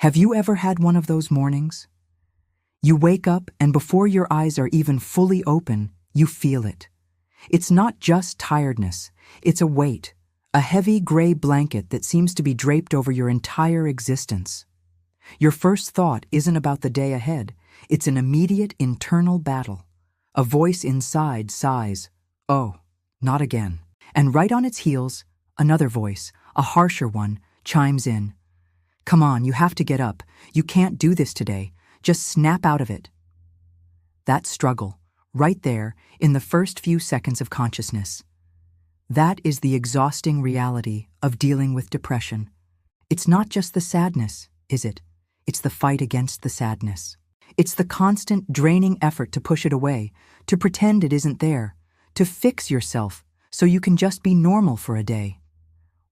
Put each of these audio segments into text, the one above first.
Have you ever had one of those mornings? You wake up and before your eyes are even fully open, you feel it. It's not just tiredness, it's a weight, a heavy gray blanket that seems to be draped over your entire existence. Your first thought isn't about the day ahead, it's an immediate internal battle. A voice inside sighs, "Oh, not again." And right on its heels, another voice, a harsher one, chimes in. "Come on, you have to get up. You can't do this today. Just snap out of it." That struggle, right there, in the first few seconds of consciousness. That is the exhausting reality of dealing with depression. It's not just the sadness, is it? It's the fight against the sadness. It's the constant, draining effort to push it away, to pretend it isn't there, to fix yourself so you can just be normal for a day.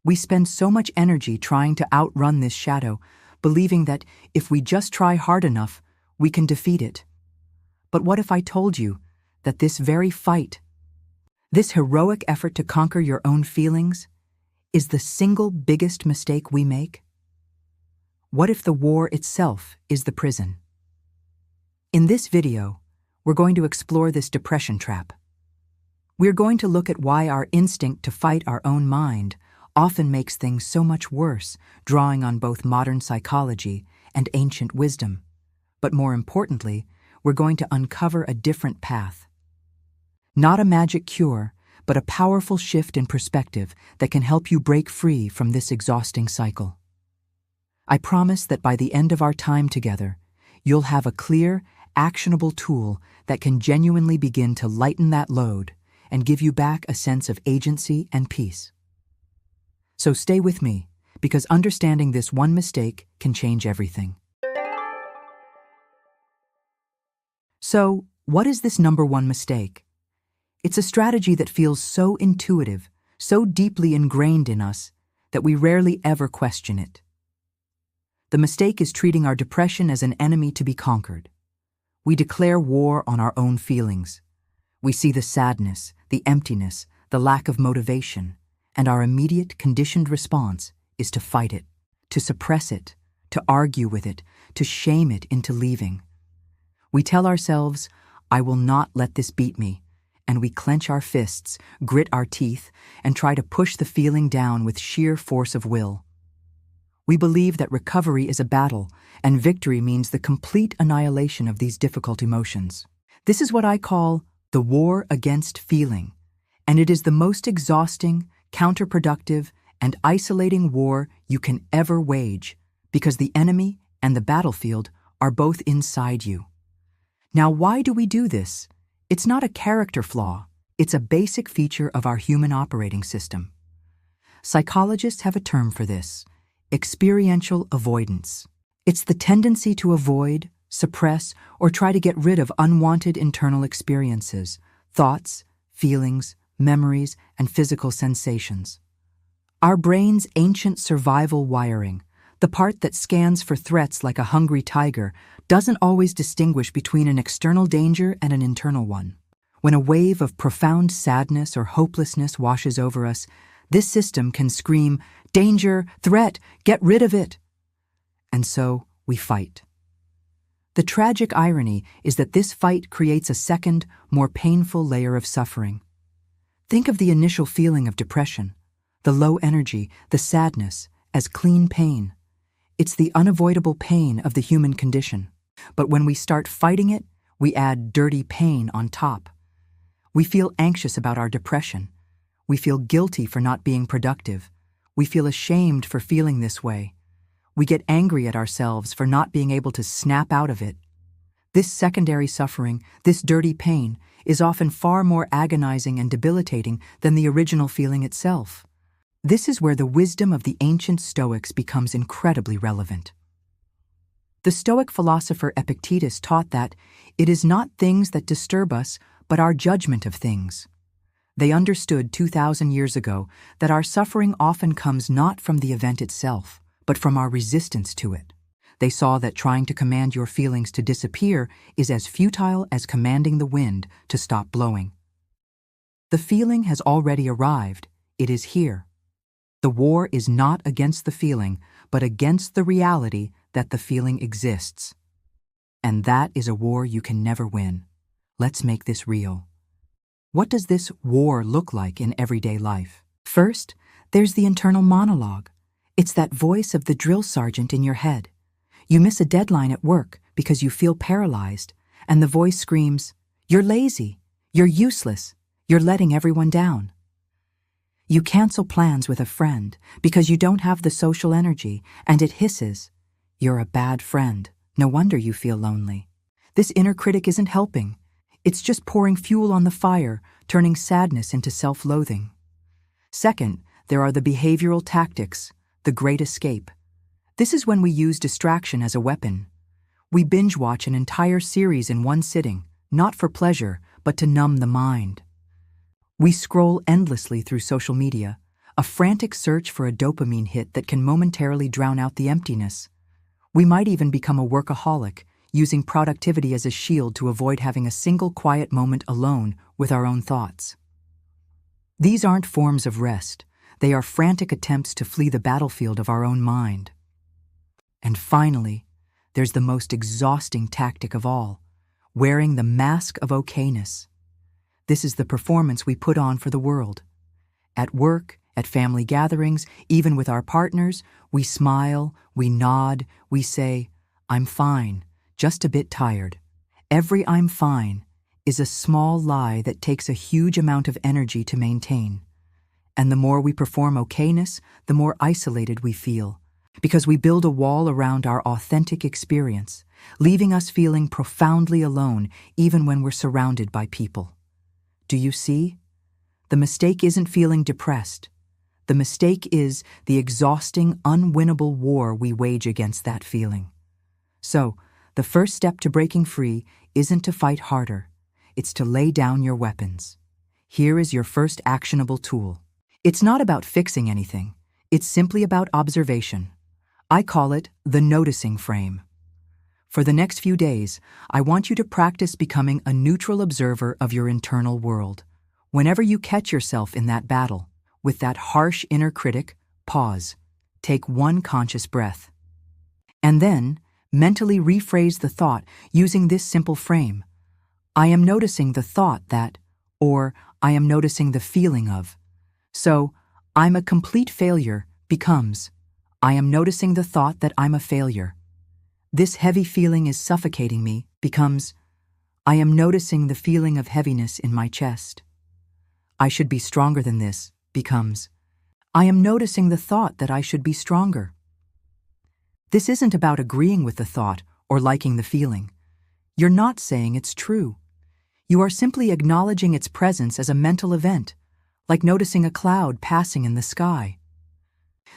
We spend so much energy trying to outrun this shadow, believing that if we just try hard enough, we can defeat it. But what if I told you that this very fight, this heroic effort to conquer your own feelings, is the single biggest mistake we make? What if the war itself is the prison? In this video, we're going to explore this depression trap. We're going to look at why our instinct to fight our own mind often makes things so much worse, drawing on both modern psychology and ancient wisdom. But more importantly, we're going to uncover a different path. Not a magic cure, but a powerful shift in perspective that can help you break free from this exhausting cycle. I promise that by the end of our time together, you'll have a clear, actionable tool that can genuinely begin to lighten that load and give you back a sense of agency and peace. So stay with me, because understanding this one mistake can change everything. So, what is this number one mistake? It's a strategy that feels so intuitive, so deeply ingrained in us, that we rarely ever question it. The mistake is treating our depression as an enemy to be conquered. We declare war on our own feelings. We see the sadness, the emptiness, the lack of motivation, and our immediate conditioned response is to fight it, to suppress it, to argue with it, to shame it into leaving. We tell ourselves, "I will not let this beat me," and we clench our fists, grit our teeth, and try to push the feeling down with sheer force of will. We believe that recovery is a battle, and victory means the complete annihilation of these difficult emotions. This is what I call the war against feeling, and it is the most exhausting, counterproductive, and isolating war you can ever wage, because the enemy and the battlefield are both inside you. Now, why do we do this? It's not a character flaw, it's a basic feature of our human operating system. Psychologists have a term for this: experiential avoidance. It's the tendency to avoid, suppress, or try to get rid of unwanted internal experiences, thoughts, feelings, memories, and physical sensations. Our brain's ancient survival wiring, the part that scans for threats like a hungry tiger, doesn't always distinguish between an external danger and an internal one. When a wave of profound sadness or hopelessness washes over us, this system can scream, "Danger, threat, get rid of it!" And so we fight. The tragic irony is that this fight creates a second, more painful layer of suffering. Think of the initial feeling of depression, the low energy, the sadness, as clean pain. It's the unavoidable pain of the human condition. But when we start fighting it, we add dirty pain on top. We feel anxious about our depression. We feel guilty for not being productive. We feel ashamed for feeling this way. We get angry at ourselves for not being able to snap out of it. This secondary suffering, this dirty pain, is often far more agonizing and debilitating than the original feeling itself. This is where the wisdom of the ancient Stoics becomes incredibly relevant. The Stoic philosopher Epictetus taught that it is not things that disturb us, but our judgment of things. They understood 2,000 years ago that our suffering often comes not from the event itself, but from our resistance to it. They saw that trying to command your feelings to disappear is as futile as commanding the wind to stop blowing. The feeling has already arrived. It is here. The war is not against the feeling, but against the reality that the feeling exists. And that is a war you can never win. Let's make this real. What does this war look like in everyday life? First, there's the internal monologue. It's that voice of the drill sergeant in your head. You miss a deadline at work because you feel paralyzed, and the voice screams, "You're lazy, you're useless, you're letting everyone down." You cancel plans with a friend because you don't have the social energy, and it hisses, "You're a bad friend, no wonder you feel lonely." This inner critic isn't helping. It's just pouring fuel on the fire, turning sadness into self-loathing. Second, there are the behavioral tactics, the great escape. This is when we use distraction as a weapon. We binge watch an entire series in one sitting, not for pleasure, but to numb the mind. We scroll endlessly through social media, a frantic search for a dopamine hit that can momentarily drown out the emptiness. We might even become a workaholic, using productivity as a shield to avoid having a single quiet moment alone with our own thoughts. These aren't forms of rest. They are frantic attempts to flee the battlefield of our own mind. And finally, there's the most exhausting tactic of all, wearing the mask of okayness. This is the performance we put on for the world. At work, at family gatherings, even with our partners, we smile, we nod, we say, "I'm fine, just a bit tired." Every "I'm fine" is a small lie that takes a huge amount of energy to maintain. And the more we perform okayness, the more isolated we feel, because we build a wall around our authentic experience, leaving us feeling profoundly alone even when we're surrounded by people. Do you see? The mistake isn't feeling depressed. The mistake is the exhausting, unwinnable war we wage against that feeling. So, the first step to breaking free isn't to fight harder. It's to lay down your weapons. Here is your first actionable tool. It's not about fixing anything. It's simply about observation. I call it the noticing frame. For the next few days, I want you to practice becoming a neutral observer of your internal world. Whenever you catch yourself in that battle, with that harsh inner critic, pause. Take one conscious breath. And then, mentally rephrase the thought using this simple frame. I am noticing the thought that, or I am noticing the feeling of. So, I'm a complete failure becomes, I am noticing the thought that I'm a failure. This heavy feeling is suffocating me becomes, I am noticing the feeling of heaviness in my chest. I should be stronger than this becomes, I am noticing the thought that I should be stronger. This isn't about agreeing with the thought or liking the feeling. You're not saying it's true. You are simply acknowledging its presence as a mental event, like noticing a cloud passing in the sky.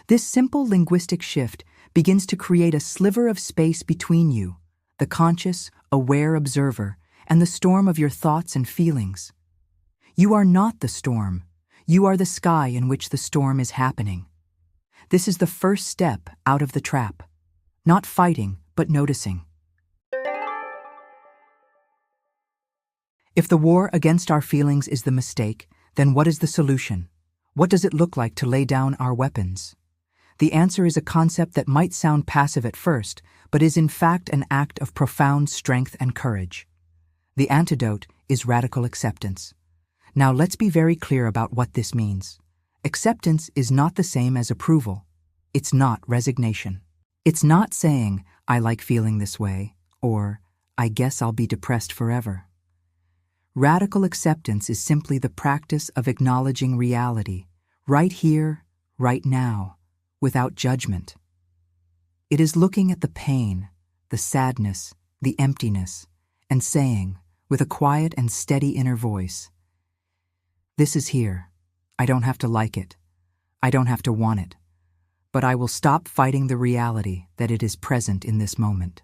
This simple linguistic shift begins to create a sliver of space between you, the conscious, aware observer, and the storm of your thoughts and feelings. You are not the storm. You are the sky in which the storm is happening. This is the first step out of the trap. Not fighting, but noticing. If the war against our feelings is the mistake, then what is the solution? What does it look like to lay down our weapons? The answer is a concept that might sound passive at first, but is in fact an act of profound strength and courage. The antidote is radical acceptance. Now let's be very clear about what this means. Acceptance is not the same as approval. It's not resignation. It's not saying, "I like feeling this way," or "I guess I'll be depressed forever." Radical acceptance is simply the practice of acknowledging reality, right here, right now, without judgment. It is looking at the pain, the sadness, the emptiness, and saying, with a quiet and steady inner voice, "This is here. I don't have to like it. I don't have to want it. But I will stop fighting the reality that it is present in this moment."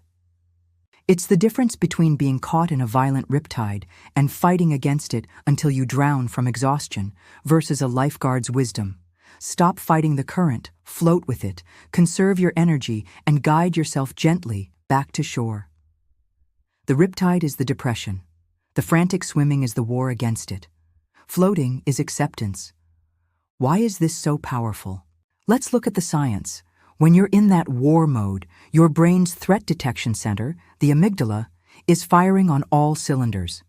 It's the difference between being caught in a violent riptide and fighting against it until you drown from exhaustion versus a lifeguard's wisdom. Stop fighting the current, float with it, conserve your energy, and guide yourself gently back to shore. The riptide is the depression. The frantic swimming is the war against it. Floating is acceptance. Why is this so powerful? Let's look at the science. When you're in that war mode, your brain's threat detection center, the amygdala, is firing on all cylinders.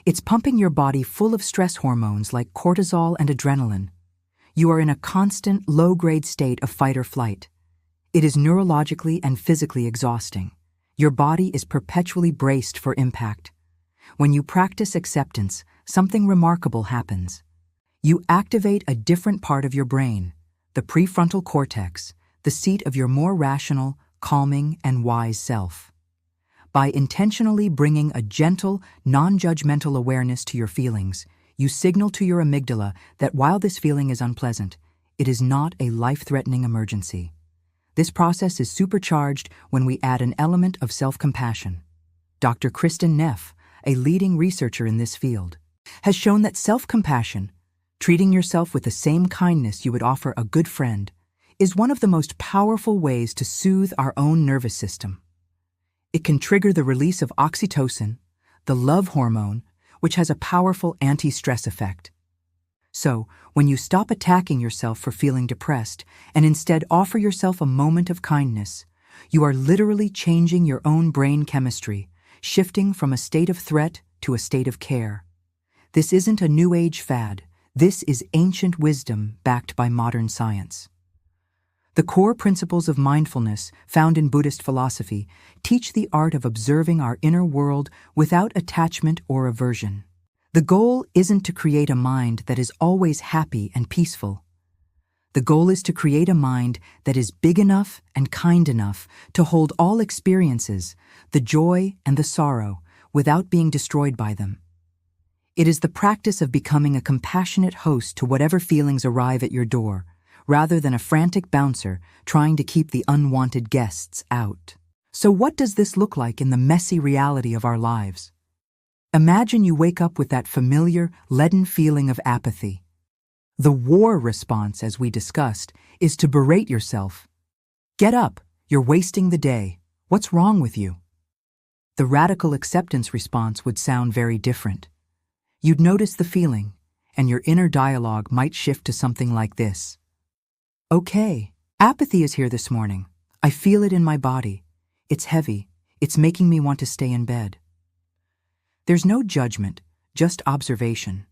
It's pumping your body full of stress hormones like cortisol and adrenaline. You are in a constant, low-grade state of fight or flight. It is neurologically and physically exhausting. Your body is perpetually braced for impact. When you practice acceptance, something remarkable happens. You activate a different part of your brain, the prefrontal cortex, the seat of your more rational, calming, and wise self. By intentionally bringing a gentle, non-judgmental awareness to your feelings, you signal to your amygdala that while this feeling is unpleasant, it is not a life-threatening emergency. This process is supercharged when we add an element of self-compassion. Dr. Kristen Neff, a leading researcher in this field, has shown that self-compassion, treating yourself with the same kindness you would offer a good friend, is one of the most powerful ways to soothe our own nervous system. It can trigger the release of oxytocin, the love hormone, which has a powerful anti-stress effect. So, when you stop attacking yourself for feeling depressed and instead offer yourself a moment of kindness, you are literally changing your own brain chemistry, shifting from a state of threat to a state of care. This isn't a new age fad. This is ancient wisdom backed by modern science. The core principles of mindfulness, found in Buddhist philosophy, teach the art of observing our inner world without attachment or aversion. The goal isn't to create a mind that is always happy and peaceful. The goal is to create a mind that is big enough and kind enough to hold all experiences, the joy and the sorrow, without being destroyed by them. It is the practice of becoming a compassionate host to whatever feelings arrive at your door, rather than a frantic bouncer trying to keep the unwanted guests out. So what does this look like in the messy reality of our lives? Imagine you wake up with that familiar, leaden feeling of apathy. The war response, as we discussed, is to berate yourself. Get up, you're wasting the day. What's wrong with you? The radical acceptance response would sound very different. You'd notice the feeling, and your inner dialogue might shift to something like this. Okay, apathy is here this morning. I feel it in my body. It's heavy. It's making me want to stay in bed. There's no judgment, just observation.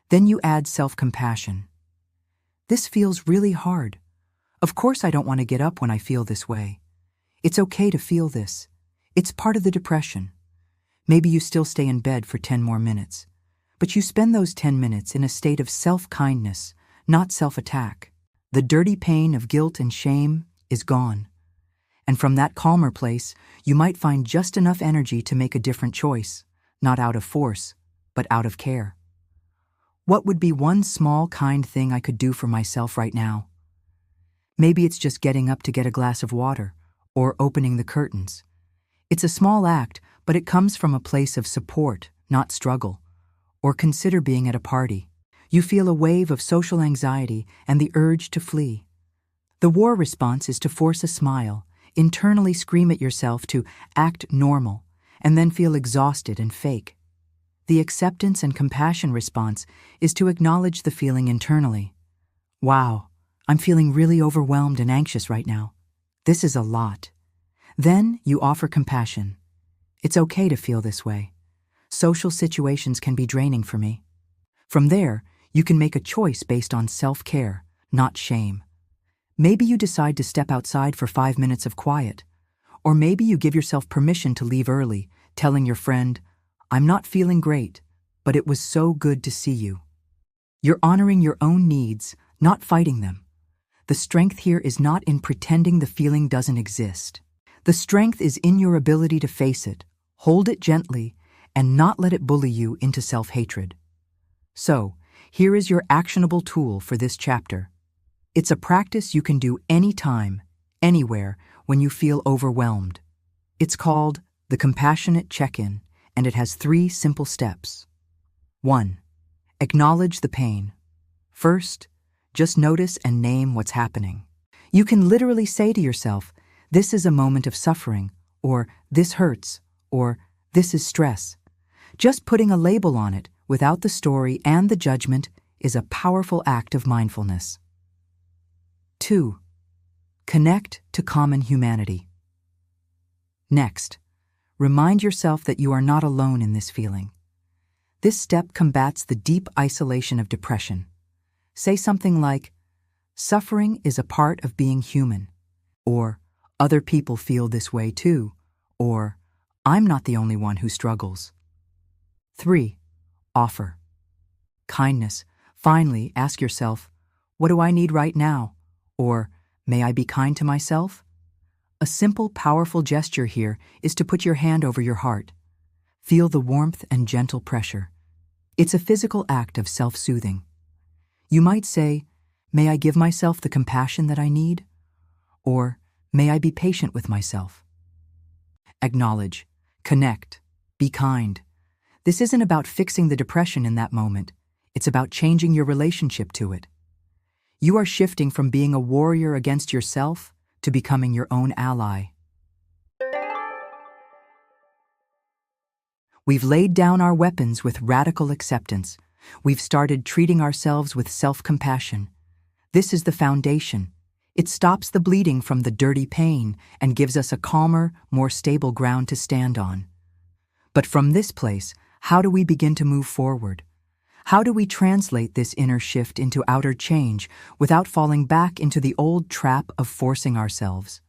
Then you add self-compassion. This feels really hard. Of course I don't want to get up when I feel this way. It's okay to feel this. It's part of the depression. Maybe you still stay in bed for 10 more minutes, but you spend those 10 minutes in a state of self-kindness, not self-attack. The dirty pain of guilt and shame is gone. And from that calmer place, you might find just enough energy to make a different choice, not out of force, but out of care. What would be one small, kind thing I could do for myself right now? Maybe it's just getting up to get a glass of water, or opening the curtains. It's a small act, but it comes from a place of support, not struggle. Or consider being at a party. You feel a wave of social anxiety and the urge to flee. The war response is to force a smile, internally scream at yourself to act normal, and then feel exhausted and fake. The acceptance and compassion response is to acknowledge the feeling internally. Wow, I'm feeling really overwhelmed and anxious right now. This is a lot. Then you offer compassion. It's okay to feel this way. Social situations can be draining for me. From there, you can make a choice based on self-care, not shame. Maybe you decide to step outside for 5 minutes of quiet. Or maybe you give yourself permission to leave early, telling your friend, "I'm not feeling great, but it was so good to see you." You're honoring your own needs, not fighting them. The strength here is not in pretending the feeling doesn't exist. The strength is in your ability to face it, hold it gently, and not let it bully you into self-hatred. So, here is your actionable tool for this chapter. It's a practice you can do anytime, anywhere, when you feel overwhelmed. It's called the Compassionate Check-In, and it has 3 simple steps. 1. Acknowledge the pain. First, just notice and name what's happening. You can literally say to yourself, "This is a moment of suffering," or "This hurts," or "This is stress." Just putting a label on it, without the story and the judgment, is a powerful act of mindfulness. 2. Connect to common humanity. Next, remind yourself that you are not alone in this feeling. This step combats the deep isolation of depression. Say something like, "Suffering is a part of being human," or "Other people feel this way too," or "I'm not the only one who struggles." 3. Offer. Kindness. Finally, ask yourself, "What do I need right now?" Or, "May I be kind to myself?" A simple, powerful gesture here is to put your hand over your heart. Feel the warmth and gentle pressure. It's a physical act of self-soothing. You might say, "May I give myself the compassion that I need?" Or, "May I be patient with myself?" Acknowledge, connect, be kind. This isn't about fixing the depression in that moment. It's about changing your relationship to it. You are shifting from being a warrior against yourself to becoming your own ally. We've laid down our weapons with radical acceptance. We've started treating ourselves with self-compassion. This is the foundation. It stops the bleeding from the dirty pain and gives us a calmer, more stable ground to stand on. But from this place, how do we begin to move forward? How do we translate this inner shift into outer change without falling back into the old trap of forcing ourselves?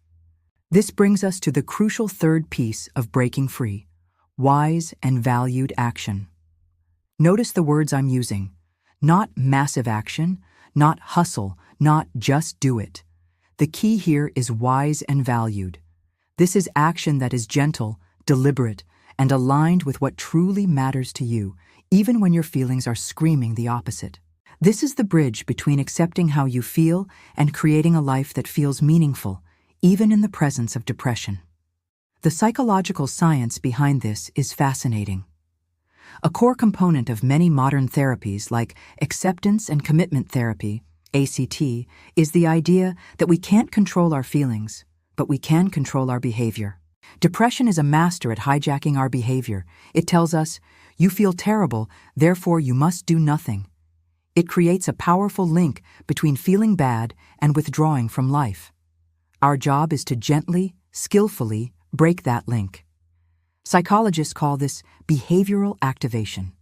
This brings us to the crucial third piece of breaking free: wise and valued action. Notice the words I'm using. Not massive action, not hustle, not just do it. The key here is wise and valued. This is action that is gentle, deliberate, and aligned with what truly matters to you, even when your feelings are screaming the opposite. This is the bridge between accepting how you feel and creating a life that feels meaningful, even in the presence of depression. The psychological science behind this is fascinating. A core component of many modern therapies like acceptance and commitment therapy, ACT, is the idea that we can't control our feelings, but we can control our behavior. Depression is a master at hijacking our behavior. It tells us, "You feel terrible, therefore you must do nothing." It creates a powerful link between feeling bad and withdrawing from life. Our job is to gently, skillfully break that link. Psychologists call this behavioral activation.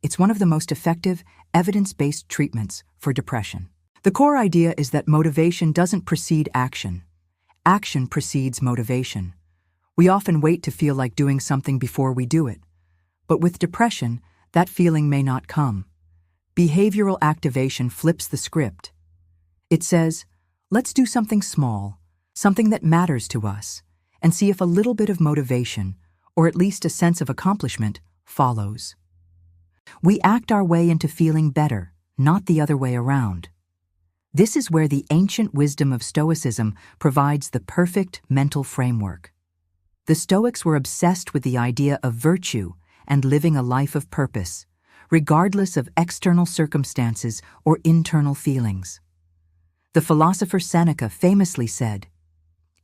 It's one of the most effective, evidence-based treatments for depression. The core idea is that motivation doesn't precede action. Action precedes motivation. We often wait to feel like doing something before we do it. But with depression, that feeling may not come. Behavioral activation flips the script. It says, let's do something small, something that matters to us, and see if a little bit of motivation, or at least a sense of accomplishment, follows. We act our way into feeling better, not the other way around. This is where the ancient wisdom of Stoicism provides the perfect mental framework. The Stoics were obsessed with the idea of virtue and living a life of purpose, regardless of external circumstances or internal feelings. The philosopher Seneca famously said,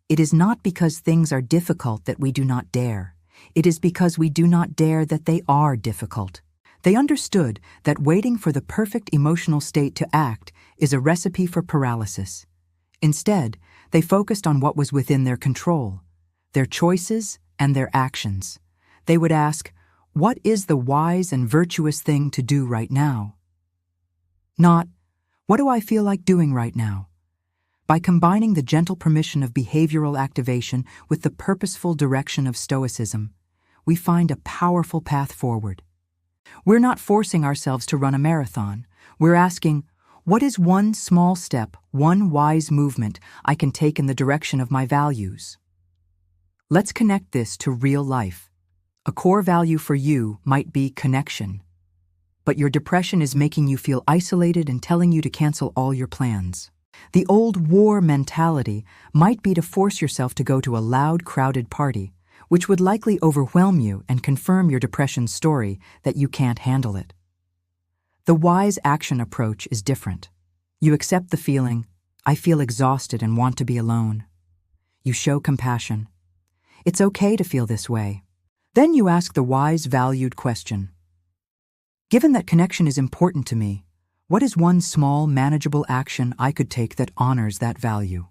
"It is not because things are difficult that we do not dare. It is because we do not dare that they are difficult." They understood that waiting for the perfect emotional state to act is a recipe for paralysis. Instead, they focused on what was within their control, their choices and their actions. They would ask, what is the wise and virtuous thing to do right now? Not, what do I feel like doing right now? By combining the gentle permission of behavioral activation with the purposeful direction of Stoicism, we find a powerful path forward. We're not forcing ourselves to run a marathon. We're asking, what is one small step, one wise movement I can take in the direction of my values? Let's connect this to real life. A core value for you might be connection, but your depression is making you feel isolated and telling you to cancel all your plans. The old war mentality might be to force yourself to go to a loud, crowded party, which would likely overwhelm you and confirm your depression's story that you can't handle it. The wise action approach is different. You accept the feeling, I feel exhausted and want to be alone. You show compassion. It's okay to feel this way. Then you ask the wise, valued question. Given that connection is important to me, what is one small, manageable action I could take that honors that value?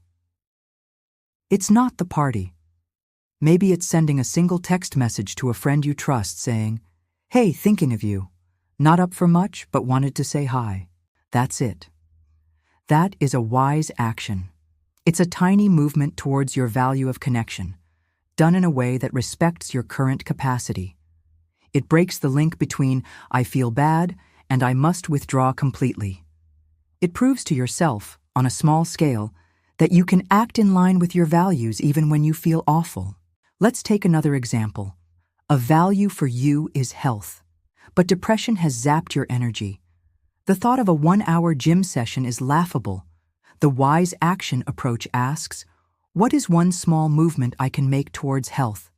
It's not the party. Maybe it's sending a single text message to a friend you trust saying, "Hey, thinking of you. Not up for much, but wanted to say hi." That's it. That is a wise action. It's a tiny movement towards your value of connection, done in a way that respects your current capacity. It breaks the link between "I feel bad" and "I must withdraw completely." It proves to yourself, on a small scale, that you can act in line with your values even when you feel awful. Let's take another example. A value for you is health, but depression has zapped your energy. The thought of a 1-hour gym session is laughable. The wise action approach asks, what is one small movement I can make towards health?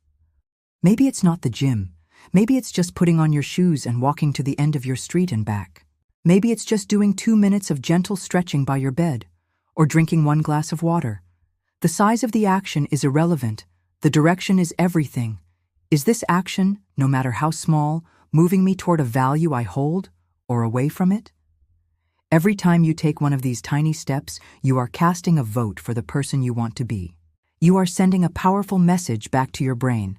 Maybe it's not the gym. Maybe it's just putting on your shoes and walking to the end of your street and back. Maybe it's just doing 2 minutes of gentle stretching by your bed, or drinking 1 glass of water. The size of the action is irrelevant. The direction is everything. Is this action, no matter how small, moving me toward a value I hold, or away from it? Every time you take one of these tiny steps, you are casting a vote for the person you want to be. You are sending a powerful message back to your brain.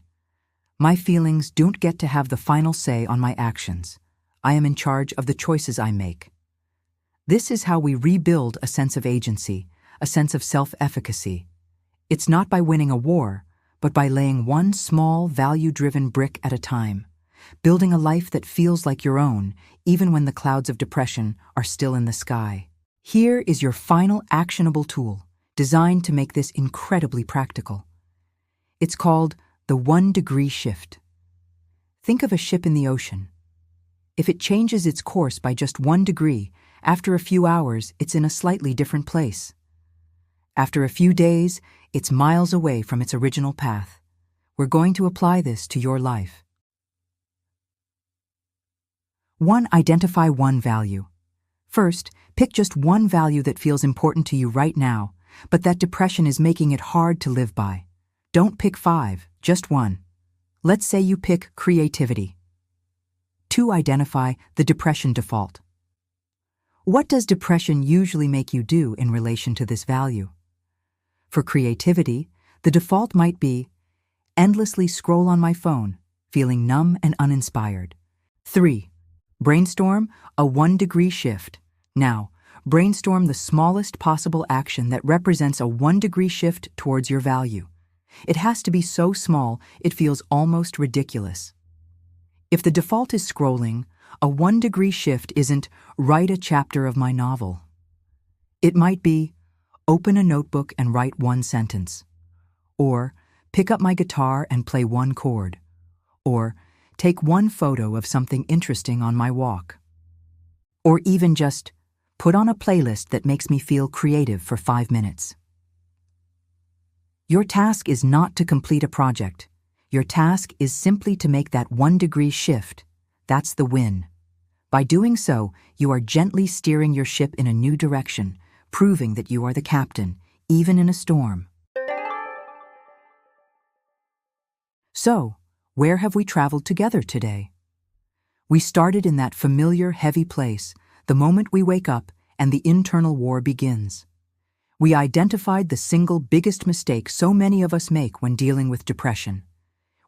My feelings don't get to have the final say on my actions. I am in charge of the choices I make. This is how we rebuild a sense of agency, a sense of self-efficacy. It's not by winning a war, but by laying one small, value-driven brick at a time, building a life that feels like your own, even when the clouds of depression are still in the sky. Here is your final actionable tool, designed to make this incredibly practical. It's called the 1-degree shift. Think of a ship in the ocean. If it changes its course by just 1 degree, after a few hours, it's in a slightly different place. After a few days, it's miles away from its original path. We're going to apply this to your life. 1. Identify one value. First, pick just one value that feels important to you right now, but that depression is making it hard to live by. Don't pick 5, just one. Let's say you pick creativity. 2. Identify the depression default. What does depression usually make you do in relation to this value? For creativity, the default might be endlessly scroll on my phone, feeling numb and uninspired. 3. Brainstorm a 1-degree shift. Now, brainstorm the smallest possible action that represents a 1-degree shift towards your value. It has to be so small it feels almost ridiculous. If the default is scrolling, a 1-degree shift isn't write a chapter of my novel. It might be open a notebook and write 1 sentence, or pick up my guitar and play 1 chord, or take 1 photo of something interesting on my walk, or even just put on a playlist that makes me feel creative for 5 minutes. Your task is not to complete a project. Your task is simply to make that 1-degree shift. That's the win. By doing so, you are gently steering your ship in a new direction, proving that you are the captain, even in a storm. So, where have we traveled together today? We started in that familiar, heavy place, the moment we wake up and the internal war begins. We identified the single biggest mistake so many of us make when dealing with depression.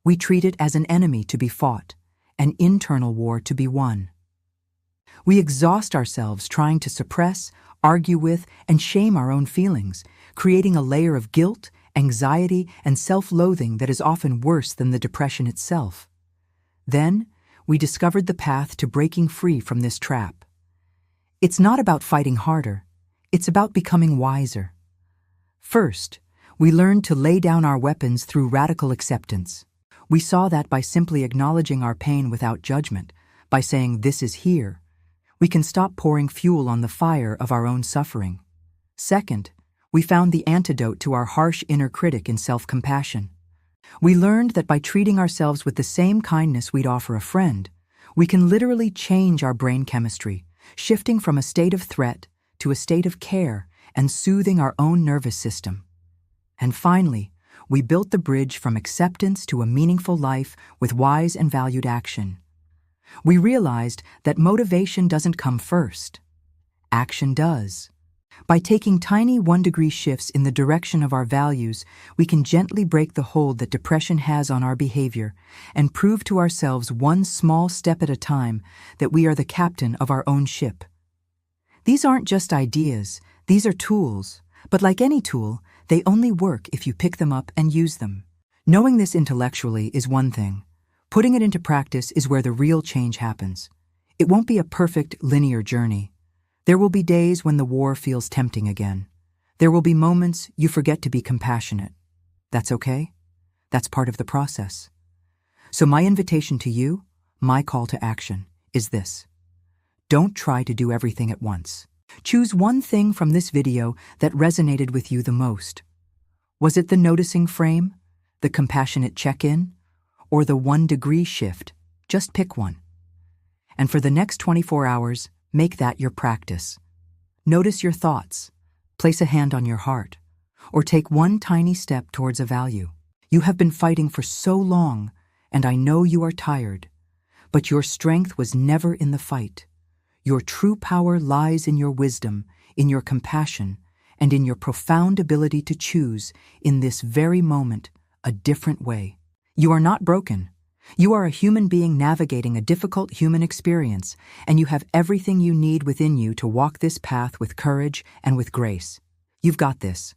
We treat it as an enemy to be fought, an internal war to be won. We exhaust ourselves trying to suppress, argue with, and shame our own feelings, creating a layer of guilt, anxiety, and self-loathing that is often worse than the depression itself. Then, we discovered the path to breaking free from this trap. It's not about fighting harder. It's about becoming wiser. First, we learned to lay down our weapons through radical acceptance. We saw that by simply acknowledging our pain without judgment, by saying, "This is here," we can stop pouring fuel on the fire of our own suffering. Second, we found the antidote to our harsh inner critic in self-compassion. We learned that by treating ourselves with the same kindness we'd offer a friend, we can literally change our brain chemistry, shifting from a state of threat to a state of care and soothing our own nervous system. And finally, we built the bridge from acceptance to a meaningful life with wise and valued action. We realized that motivation doesn't come first. Action does. By taking tiny 1-degree shifts in the direction of our values, we can gently break the hold that depression has on our behavior and prove to ourselves one small step at a time that we are the captain of our own ship. These aren't just ideas, these are tools, but like any tool, they only work if you pick them up and use them. Knowing this intellectually is one thing. Putting it into practice is where the real change happens. It won't be a perfect, linear journey. There will be days when the war feels tempting again. There will be moments you forget to be compassionate. That's okay. That's part of the process. So my invitation to you, my call to action, is this. Don't try to do everything at once. Choose one thing from this video that resonated with you the most. Was it the noticing frame, the compassionate check-in, or the 1-degree shift? Just pick one. And for the next 24 hours, make that your practice. Notice your thoughts, place a hand on your heart, or take one tiny step towards a value. You have been fighting for so long, and I know you are tired, but your strength was never in the fight. Your true power lies in your wisdom, in your compassion, and in your profound ability to choose, in this very moment, a different way. You are not broken. You are a human being navigating a difficult human experience, and you have everything you need within you to walk this path with courage and with grace. You've got this.